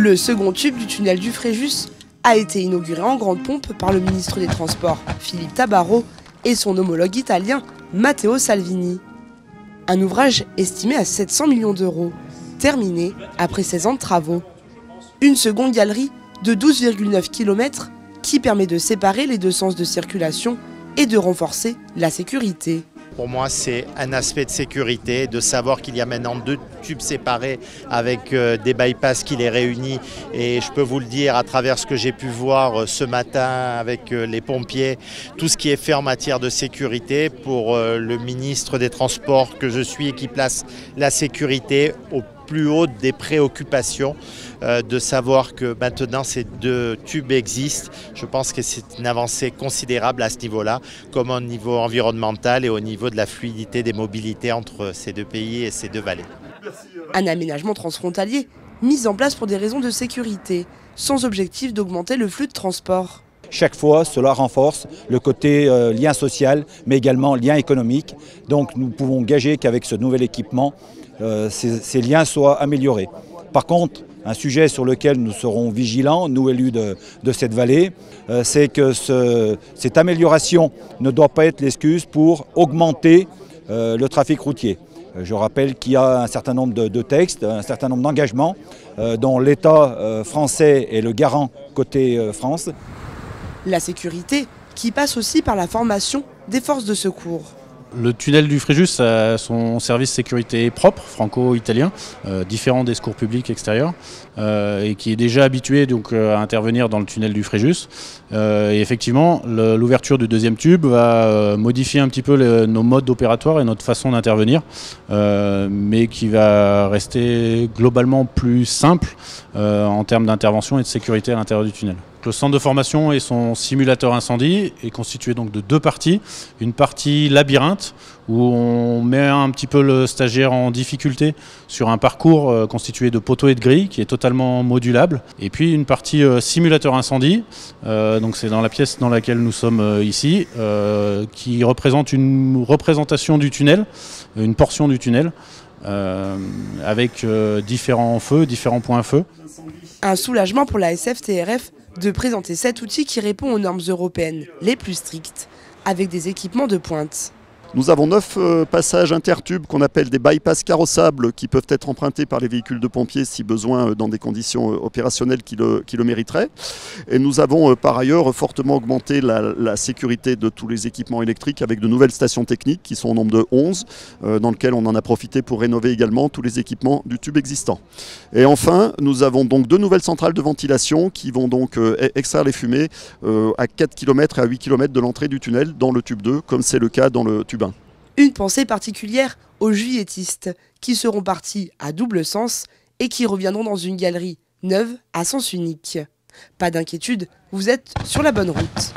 Le second tube du tunnel du Fréjus a été inauguré en grande pompe par le ministre des Transports, Philippe Tabarot, et son homologue italien, Matteo Salvini. Un ouvrage estimé à 700 millions d'euros, terminé après 16 ans de travaux. Une seconde galerie de 12,9 km qui permet de séparer les deux sens de circulation et de renforcer la sécurité. Pour moi, c'est un aspect de sécurité, de savoir qu'il y a maintenant deux tubes séparés avec des bypass qui les réunissent. Et je peux vous le dire, à travers ce que j'ai pu voir ce matin avec les pompiers, tout ce qui est fait en matière de sécurité pour le ministre des Transports que je suis et qui place la sécurité au plus haut des préoccupations, de savoir que maintenant ces deux tubes existent. Je pense que c'est une avancée considérable à ce niveau-là, comme au niveau environnemental et au niveau de la fluidité des mobilités entre ces deux pays et ces deux vallées. Un aménagement transfrontalier mis en place pour des raisons de sécurité, sans objectif d'augmenter le flux de transport. Chaque fois, cela renforce le côté lien social, mais également lien économique. Donc nous pouvons gager qu'avec ce nouvel équipement, ces liens soient améliorés. Par contre, un sujet sur lequel nous serons vigilants, nous élus de cette vallée, c'est que cette amélioration ne doit pas être l'excuse pour augmenter le trafic routier. Je rappelle qu'il y a un certain nombre de textes, un certain nombre d'engagements dont l'État français est le garant côté France. La sécurité qui passe aussi par la formation des forces de secours. Le tunnel du Fréjus a son service sécurité propre, franco-italien, différent des secours publics extérieurs, et qui est déjà habitué donc, à intervenir dans le tunnel du Fréjus. Et effectivement, l'ouverture du deuxième tube va modifier un petit peu nos modes opératoires et notre façon d'intervenir, mais qui va rester globalement plus simple en termes d'intervention et de sécurité à l'intérieur du tunnel. Le centre de formation et son simulateur incendie est constitué donc de deux parties. Une partie labyrinthe où on met un petit peu le stagiaire en difficulté sur un parcours constitué de poteaux et de grilles qui est totalement modulable. Et puis une partie simulateur incendie, donc c'est dans la pièce dans laquelle nous sommes ici, qui représente une représentation du tunnel, une portion du tunnel, avec différents feux, différents points feu. Un soulagement pour la SFTRF de présenter cet outil qui répond aux normes européennes les plus strictes, avec des équipements de pointe. Nous avons 9 passages intertubes qu'on appelle des bypass carrossables qui peuvent être empruntés par les véhicules de pompiers si besoin dans des conditions opérationnelles qui le mériteraient. Et nous avons par ailleurs fortement augmenté la sécurité de tous les équipements électriques avec de nouvelles stations techniques qui sont au nombre de 11, dans lesquelles on en a profité pour rénover également tous les équipements du tube existant. Et enfin, nous avons donc 2 nouvelles centrales de ventilation qui vont donc extraire les fumées à 4 km et à 8 km de l'entrée du tunnel dans le tube 2, comme c'est le cas dans le tube 1. Une pensée particulière aux juilletistes qui seront partis à double sens et qui reviendront dans une galerie neuve à sens unique. Pas d'inquiétude, vous êtes sur la bonne route.